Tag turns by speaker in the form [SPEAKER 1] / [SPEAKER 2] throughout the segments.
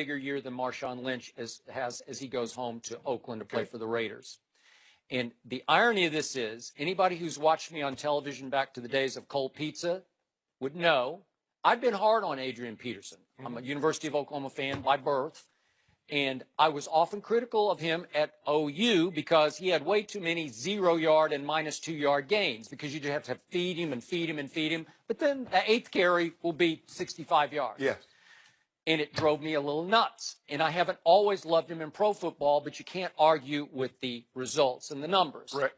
[SPEAKER 1] bigger year than Marshawn Lynch has as he goes home to Oakland to play for the Raiders. And the irony of this is, anybody who's watched me on television back to the days of cold pizza would know I've been hard on Adrian Peterson. I'm a University of Oklahoma fan by birth, and I was often critical of him at OU because he had way too many 0-yard and -2-yard gains because you just have to feed him and feed him and feed him. But then the 8th carry will be 65 yards.
[SPEAKER 2] Yes.
[SPEAKER 1] And it drove me a little nuts. And I haven't always loved him in pro football, but you can't argue with the results and the numbers.
[SPEAKER 2] Right.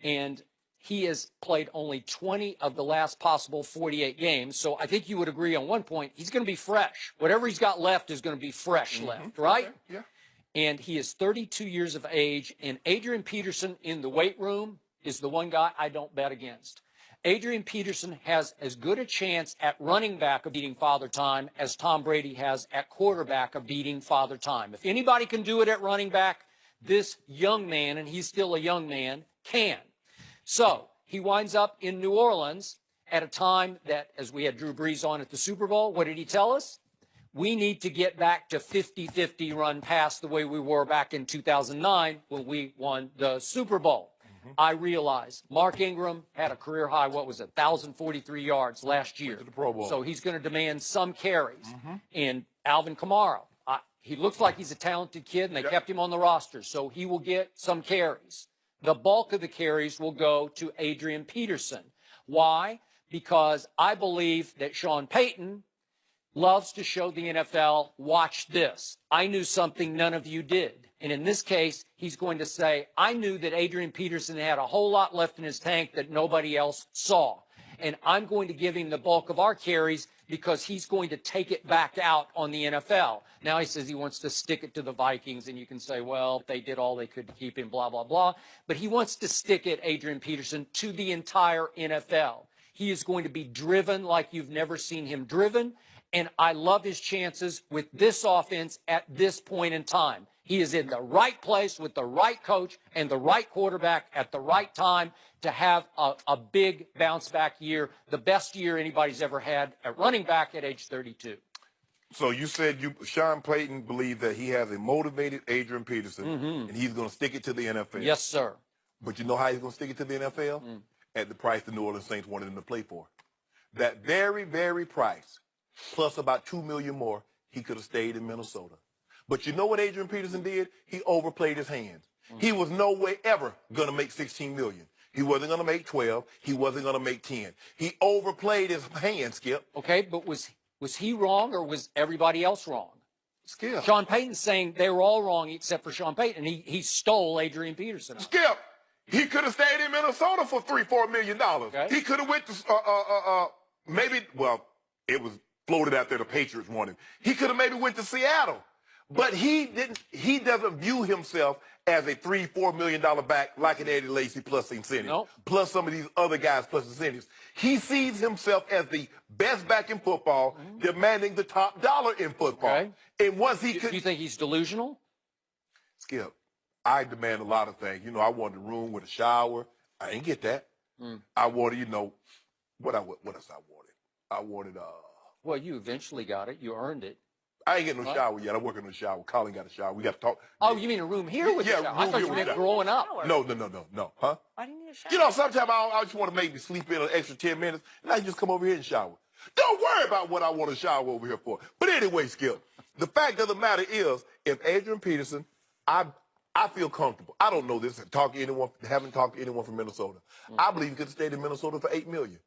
[SPEAKER 1] And he has played only 20 of the last possible 48 games. So I think you would agree on one point, he's going to be fresh. Whatever he's got left is going to be fresh left, right?
[SPEAKER 2] Okay. Yeah.
[SPEAKER 1] And he is 32 years of age. And Adrian Peterson in the weight room is the one guy I don't bet against. Adrian Peterson has as good a chance at running back of beating Father Time as Tom Brady has at quarterback of beating Father Time. If anybody can do it at running back, this young man, and he's still a young man, can. So he winds up in New Orleans at a time that, as we had Drew Brees on at the Super Bowl, what did he tell us? We need to get back to 50-50 run pass the way we were back in 2009 when we won the Super Bowl. I realize Mark Ingram had a career high, what was it, 1,043 yards last year.
[SPEAKER 2] To the Pro Bowl.
[SPEAKER 1] So he's going to demand some carries. And Alvin Kamara, he looks like he's a talented kid, and they kept him on the roster, so he will get some carries. The bulk of the carries will go to Adrian Peterson. Why? Because I believe that Sean Payton loves to show the NFL, watch this. I knew something none of you did. And in this case, he's going to say, I knew that Adrian Peterson had a whole lot left in his tank that nobody else saw. And I'm going to give him the bulk of our carries because he's going to take it back out on the NFL. Now he says he wants to stick it to the Vikings, and you can say, well, they did all they could to keep him, blah, blah, blah. But he wants to stick it, Adrian Peterson, to the entire NFL. He is going to be driven like you've never seen him driven. And I love his chances with this offense at this point in time. He is in the right place with the right coach and the right quarterback at the right time to have a big bounce-back year, the best year anybody's ever had at running back at age 32.
[SPEAKER 2] So you said Sean Payton believes that he has a motivated Adrian Peterson, and he's going to stick it to the NFL.
[SPEAKER 1] Yes, sir.
[SPEAKER 2] But you know how he's going to stick it to the NFL? At the price the New Orleans Saints wanted him to play for. That very, very price, plus about $2 million more, he could have stayed in Minnesota. But you know what Adrian Peterson did? He overplayed his hands. He was no way ever going to make $16 million. He wasn't going to make 12. He wasn't going to make 10. He overplayed his hands, Skip.
[SPEAKER 1] Okay, but was he wrong or was everybody else wrong?
[SPEAKER 2] Skip.
[SPEAKER 1] Sean Payton's saying they were all wrong except for Sean Payton. He stole Adrian Peterson.
[SPEAKER 2] Skip. He could have stayed in Minnesota for $3-4 million. Okay. He could have went to maybe, well, it was floated out there the Patriots wanted him. He could have maybe went to Seattle. But he didn't. He doesn't view himself as a $3-4 million back like an Eddie Lacy plus incentives,
[SPEAKER 1] nope.
[SPEAKER 2] plus some of these other guys plus incentives. He sees himself as the best back in football, demanding the top dollar in football.
[SPEAKER 1] Okay.
[SPEAKER 2] And once he
[SPEAKER 1] do you think he's delusional?
[SPEAKER 2] Skip, I demand a lot of things. You know, I wanted a room with a shower. I didn't get that. I wanted, you know, what else I wanted? I wanted
[SPEAKER 1] Well, you eventually got it. You earned it.
[SPEAKER 2] I ain't getting no shower yet. I'm working on the shower. Colin got a shower. We got to talk.
[SPEAKER 1] Oh, you mean a room here with a shower? I thought you meant growing up.
[SPEAKER 2] No. Huh?
[SPEAKER 3] Why do you need a shower?
[SPEAKER 2] You know, sometimes I just want to make me sleep in an extra 10 minutes, and I can just come over here and shower. Don't worry about what I want to shower over here for. But anyway, Skip, the fact of the matter is, if Adrian Peterson, I feel comfortable. I don't know this. Haven't talked to anyone from Minnesota. I believe he could have stayed in Minnesota for $8 million.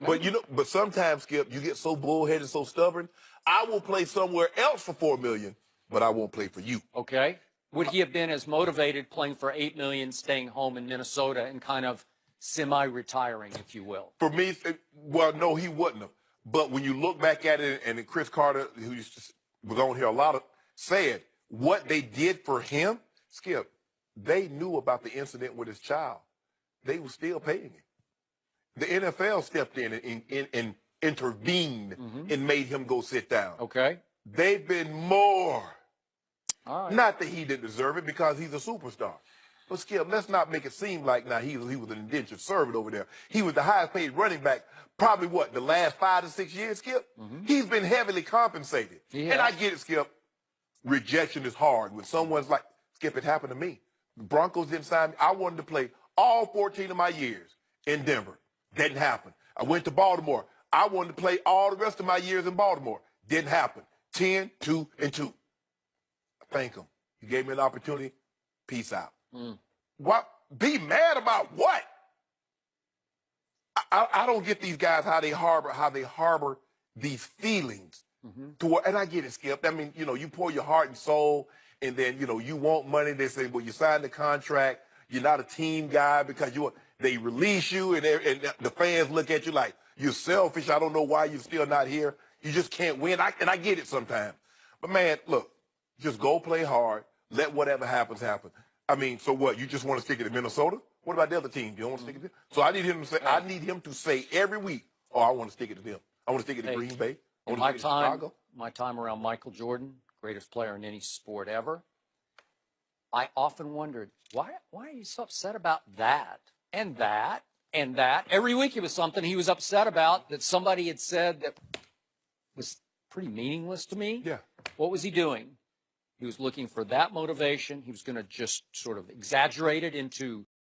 [SPEAKER 2] But you know, but sometimes, Skip, you get so bullheaded, so stubborn. I will play somewhere else for $4 million, but I won't play for you.
[SPEAKER 1] Okay. Would he have been as motivated playing for $8 million, staying home in Minnesota, and kind of semi-retiring, if you will?
[SPEAKER 2] For me, well, no, he wouldn't have. But when you look back at it, and Chris Carter, who was on here a lot, said what they did for him, Skip, they knew about the incident with his child. They were still paying him. The NFL stepped in and intervened and made him go sit down.
[SPEAKER 1] Okay.
[SPEAKER 2] They've been more.
[SPEAKER 1] All right.
[SPEAKER 2] Not that he didn't deserve it because he's a superstar. But Skip, let's not make it seem like now he was an indentured servant over there. He was the highest paid running back probably the last 5 to 6 years, Skip? He's been heavily compensated. And I get it, Skip. Rejection is hard. When someone's like, Skip, it happened to me. The Broncos didn't sign me. I wanted to play all 14 of my years in Denver. Didn't happen. I went to Baltimore. I wanted to play all the rest of my years in Baltimore. Didn't happen. 10, 2, and 2. Thank him. You gave me an opportunity. Peace out. What? Be mad about what? I don't get these guys how they harbor these feelings. And I get it, Skip. I mean, you pour your heart and soul, and then you want money. They say, well, you signed the contract. You're not a team guy because they release you, and the fans look at you like you're selfish. I don't know why you're still not here. You just can't win. And I get it sometimes. But man, look, just go play hard. Let whatever happens happen. I mean, so what? You just want to stick it in Minnesota? What about the other team? You don't want to stick it there? So I need him to say. I need him to say every week, "Oh, I want to stick it to them. I want to stick it to Green Bay. I want to stick it to Chicago."
[SPEAKER 1] My time around Michael Jordan, greatest player in any sport ever, I often wondered, why are you so upset about that and that and that? Every week it was something he was upset about that somebody had said that was pretty meaningless to me.
[SPEAKER 2] Yeah.
[SPEAKER 1] What was he doing? He was looking for that motivation. He was going to just sort of exaggerate it into